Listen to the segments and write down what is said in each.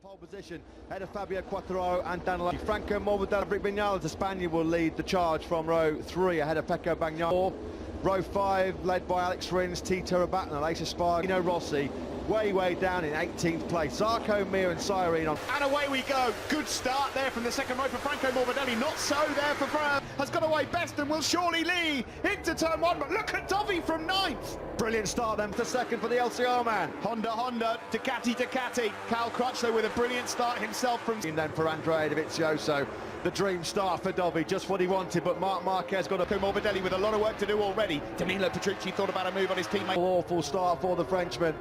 Pole position, ahead of Fabio Quartararo and Danilo. Franco Morbidelli, Vignales, the Spaniard, will lead the charge from row 3 ahead of Pecco Bagnaia. Row 5 led by Alex Rins, Tito Rabat and Aleix Espargaro. Rossi way down in 18th place. Zarco, Mir and Cyrene on. And away we go. Good start there from the second row for Franco Morbidelli. Not so there for France. Has got away best and will surely lead into turn 1. But look at Dovi from 9th. Brilliant start then for second for the LCR man. Honda, Ducati. Cal Crutchlow with a brilliant start himself from... And then for Andrea Dovizioso, the dream start for Dovi, just what he wanted, but Marc Marquez got a... Morbidelli with a lot of work to do already. Danilo Petrucci thought about a move on his teammate. Awful start for the Frenchman.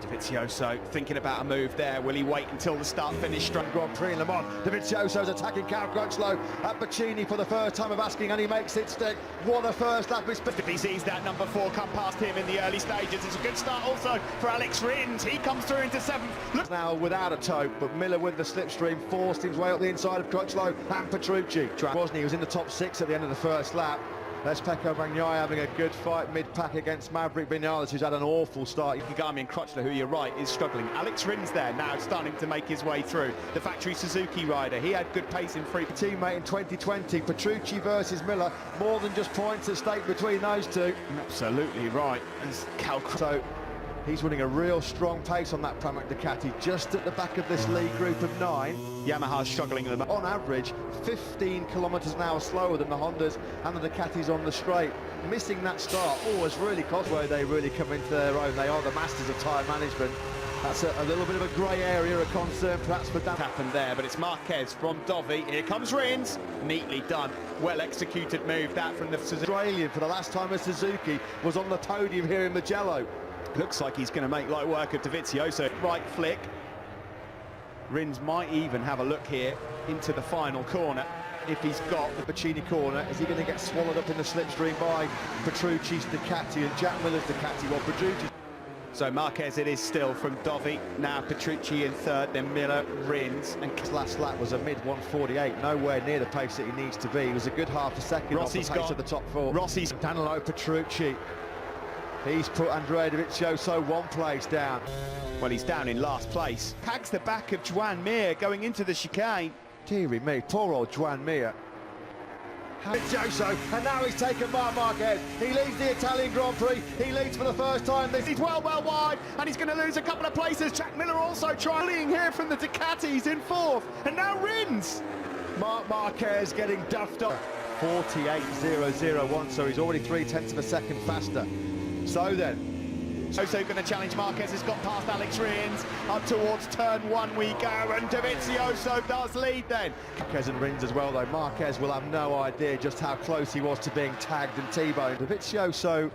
Dovizioso thinking about a move there. Will he wait until the start-finish? Grand Prix in Le Mans. Dovizioso's attacking Cal Crutchlow at Baccini for the first time of asking, and he makes it stick. What a first lap. If he sees that number 4 come past him in the early stages, it's a good start also for Alex Rins. He comes through into 7th. Look now without a tow, but Miller with the slipstream forced his way up the inside of Crutchlow and Petrucci. He was in the top 6 at the end of the first lap. There's Pecco Bagnaia having a good fight mid-pack against Maverick Vignales, who's had an awful start. Kagami and Crutchlow, who you're right, is struggling. Alex Rins there now starting to make his way through. The factory Suzuki rider, he had good pace in free. Teammate in 2020, Petrucci versus Miller, more than just points at stake between those two. Absolutely right. As So he's running a real strong pace on that Pramac Ducati, just at the back of this lead group of 9. Yamaha's struggling at the on average 15 kilometres an hour slower than the Hondas and the Ducatis on the straight. Missing that start has really cost where they really come into their own. They are the masters of tyre management. That's a little bit of a grey area of concern perhaps for Dan. Happened there, but it's Marquez from Dovi. Here comes Rins. Neatly done. Well executed move that from the Suzuki. Australian for the last time a Suzuki was on the podium here in Mugello. Looks like he's going to make light work of Dovizioso. Right flick. Rins might even have a look here into the final corner if he's got the Baccini corner. Is he going to get swallowed up in the slipstream by Petrucci's Ducati and Jack Miller's Ducati? Well, Petrucci. So Marquez it is still from Dovi. Now Petrucci in 3rd, then Miller, Rins. And his last lap was a mid-148, nowhere near the pace that he needs to be. He was a good half a second Rossi's off the pace of the top 4. Rossi's Danilo Petrucci. He's put Andrea Dovizioso 1 place down. Well, he's down in last place. Tags the back of Joan Mir going into the chicane. Deary me, poor old Joan Mir. Dovizioso, and now he's taken Marc Marquez. He leads the Italian Grand Prix. He leads for the first time. He's well wide, and he's going to lose a couple of places. Jack Miller also trying here from the Ducatis in 4th, and now Rins. Marc Marquez getting duffed up. 48.001, so he's already 0.3 of a second faster. So then, also going to challenge Marquez, has got past Alex Rins, up towards turn 1 we go, and Dovizioso does lead then. Marquez and Rins as well though. Marquez will have no idea just how close he was to being tagged and T-boned. Dovizioso,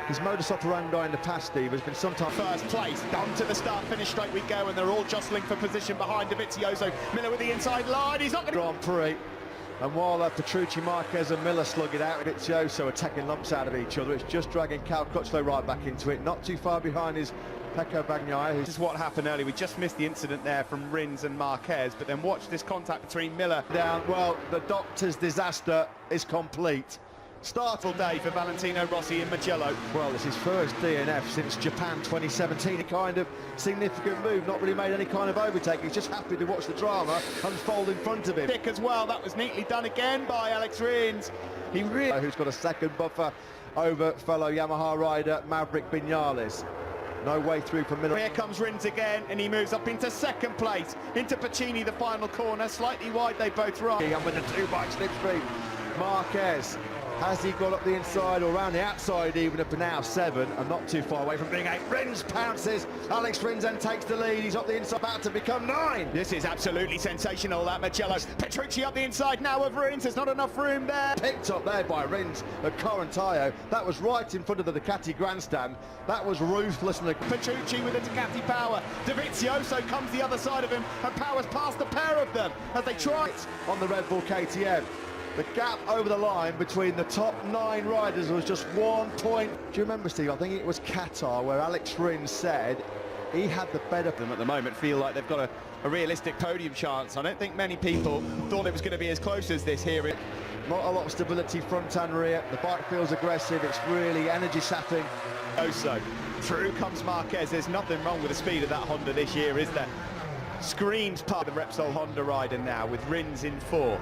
his modus operandi in the past, Steve, has been sometimes... First place, down to the start, finish straight we go, and they're all jostling for position behind Dovizioso. Miller with the inside line, he's not going to... Grand Prix. And while Petrucci, Marquez and Miller slug it out, Dovizioso are taking lumps out of each other. It's just dragging Cal Crutchlow right back into it. Not too far behind is Pecco Bagnaia. This is what happened earlier. We just missed the incident there from Rins and Marquez, but then watch this contact between Miller. Down, well, the doctor's disaster is complete. Startful day for Valentino Rossi in Mugello. Well, it's his first DNF since Japan 2017. A kind of significant move, not really made any kind of overtake. He's just happy to watch the drama unfold in front of him. Thick as well, that was neatly done again by Alex Rins. He really... Who's got a second buffer over fellow Yamaha rider Maverick Vignales. No way through for Miller. Here comes Rins again, and he moves up into 2nd place. Into Baccini, the final corner. Slightly wide, they both ride. And with the 2-bike slipstream, Marquez. Has he got up the inside or around the outside even up to now 7 and not too far away from being 8. Rins pounces. Alex Rins then takes the lead. He's up the inside, about to become 9. This is absolutely sensational, that Mugello. Petrucci up the inside now of Rins. There's not enough room there. Picked up there by Rins at Correntaio. That was right in front of the Ducati grandstand. That was ruthless. Petrucci with the Ducati power. Dovizioso comes the other side of him and powers past the pair of them as they try it on the Red Bull KTM. The gap over the line between the top 9 riders was just 1 point. Do you remember, Steve? I think it was Qatar where Alex Rins said he had the better of them at the moment. Feel like they've got a realistic podium chance. I don't think many people thought it was going to be as close as this here. Not a lot of stability front and rear. The bike feels aggressive. It's really energy sapping. Oh, so Through comes Marquez. There's nothing wrong with the speed of that Honda this year, is there? Screams part of the Repsol Honda rider now, with Rins in fourth.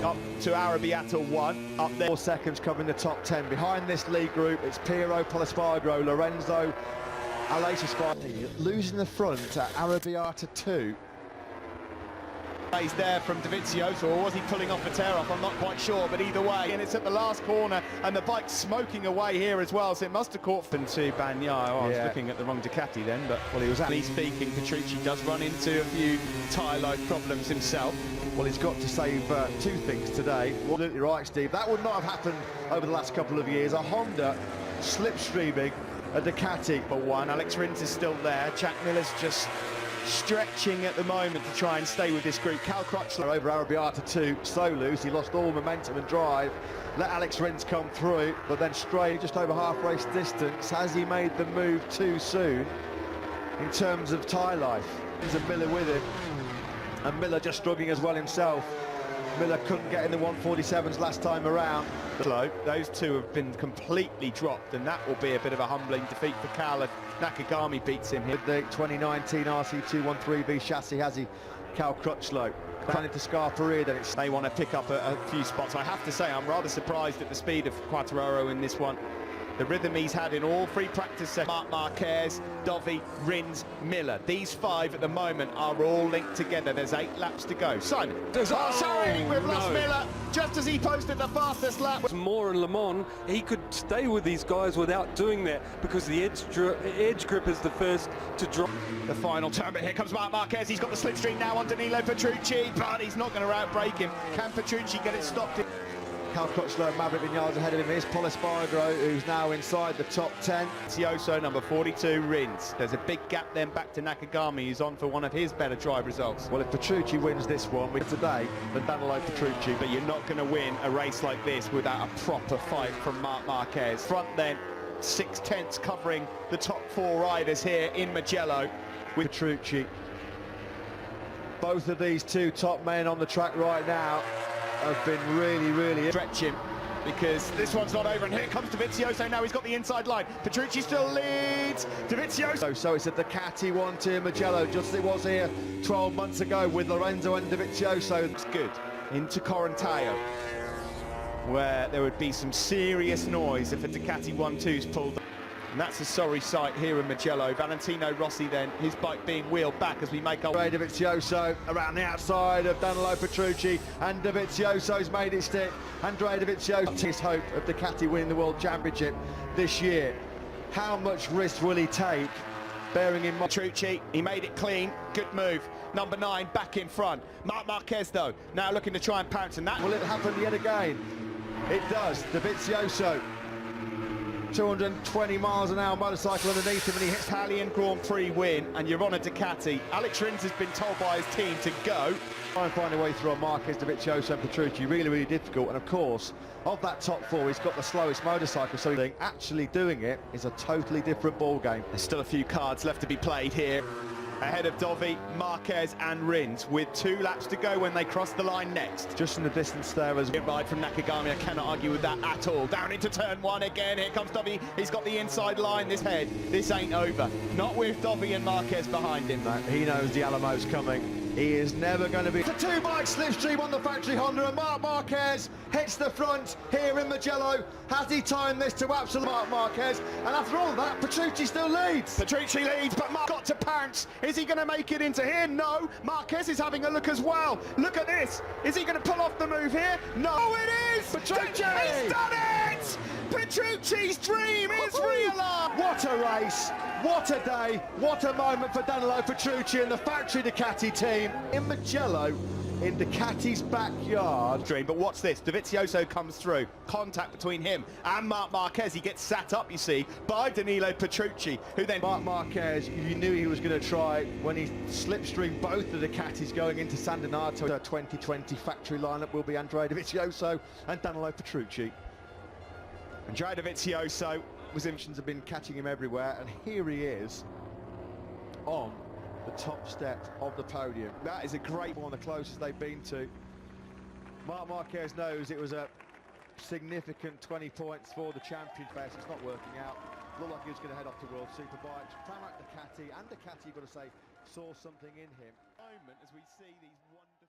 Up to Arabiata 1, up there. 4 seconds covering the top 10. Behind this lead group, it's Piero Polispargo, Lorenzo, Aleix Espargaro. Losing the front at Arabiata 2. He's there from Dovizioso, or was he pulling off a tear-off? I'm not quite sure, but either way, and it's at the last corner, and the bike's smoking away here as well, so it must have caught to Bagnaia. I was looking at the wrong Ducati then, but well, he was actually speaking. Petrucci does run into a few tyre life problems himself. Well, he's got to save 2 things today. Absolutely right, Steve. That would not have happened over the last couple of years. A Honda slipstreaming a Ducati. For one, Alex Rins is still there. Jack Miller's just stretching at the moment to try and stay with this group. Cal Crutchlow over Arabiata 2, so loose. He lost all momentum and drive. Let Alex Rins come through, but then strayed just over half race distance. Has he made the move too soon in terms of tyre life? There's a Miller with him, and Miller just struggling as well himself. Miller couldn't get in the 147s last time around. Those two have been completely dropped, and that will be a bit of a humbling defeat for Cal if Nakagami beats him here. With the 2019 RC213V chassis, has he? Cal Crutchlow planning to Scarperia, then they want to pick up a few spots. I have to say, I'm rather surprised at the speed of Quartararo in this one. The rhythm he's had in all 3 practice sessions. Marc Marquez, Dovi, Rins, Miller. These 5 at the moment are all linked together. There's 8 laps to go. Simon. Sorry, we've lost Miller just as he posted the fastest lap. More in Le Mans, he could stay with these guys without doing that because the edge grip is the first to drop. The final turn, but here comes Marc Marquez. He's got the slipstream now on Danilo Petrucci, but he's not going to outbrake him. Can Petrucci get it stopped? Cal Crutchlow and Maverick Vinales ahead of him is Polispargo, who's now inside the top 10. Sioso, number 42, Rins. There's a big gap then back to Nakagami, who's on for one of his better drive results. Well, if Petrucci wins this one today, then Danilo Petrucci. But you're not going to win a race like this without a proper fight from Marc Marquez. Front then, 6/10 covering the top 4 riders here in Mugello with Petrucci. Both of these 2 top men on the track right now have been really stretch him, because this one's not over, and here comes Dovizioso now. He's got the inside line. Petrucci still leads. Dovizioso. So it's a Ducati 1-2 Mugello, just as it was here 12 months ago with Lorenzo and Dovizioso. It's good into Correntaio, where there would be some serious noise if a Ducati 1-2's pulled. And that's a sorry sight here in Mugello. Valentino Rossi then, his bike being wheeled back as we make our... Andrea Dovizioso around the outside of Danilo Petrucci, and Dovizioso's made it stick. Andrea Dovizioso, his hope of Ducati winning the World Championship this year. How much risk will he take, bearing in mind... Petrucci, he made it clean, good move. Number 9 back in front. Marc Marquez though, now looking to try and pounce, and that... Will it happen yet again? It does. Dovizioso. 220 miles an hour motorcycle underneath him, and he hits Italian Grand Prix win, and you're on a Ducati. Alex Rins has been told by his team to go. Try and find a way through on Marquez, Dovizioso and Petrucci, really difficult. And of course, of that top 4, he's got the slowest motorcycle, so actually doing it is a totally different ball game. There's still a few cards left to be played here. Ahead of Dovi, Marquez and Rins, with 2 laps to go when they cross the line next. Just in the distance there as well. Ride from Nakagami, I cannot argue with that at all. Down into turn 1 again, here comes Dovi. He's got the inside line, this ain't over. Not with Dovi and Marquez behind him. No, he knows the Alamo's coming. He is never going to be... It's a 2-bike slipstream on the factory Honda, and Marc Marquez hits the front here in Mugello. Has he timed this to absolute Marc Marquez? And after all that, Petrucci still leads. Petrucci leads, but Marc got to pounce. Is he going to make it into here? No. Marquez is having a look as well. Look at this. Is he going to pull off the move here? No. Oh, it is! Petrucci! He's done it! Petrucci's dream is realised! What a race! What a day! What a moment for Danilo Petrucci and the factory Ducati team in Mugello, in Ducati's backyard. Dream, but what's this? Dovizioso comes through. Contact between him and Marc Marquez. He gets sat up, you see, by Danilo Petrucci, who then... Marc Marquez, you knew he was going to try when he slipstreamed both the Ducatis going into San Donato. The 2020 factory lineup will be Andrea Dovizioso and Danilo Petrucci. Andrea Dovizioso have been catching him everywhere, and here he is on the top step of the podium. That is a great one, the closest they've been to. Marc Marquez knows it was a significant 20 points for the champion best. It's not working out. Looked like he was going to head off to World Superbikes. Pramac Ducati, and Ducati, you've got to say, saw something in him. Moment as we see these one.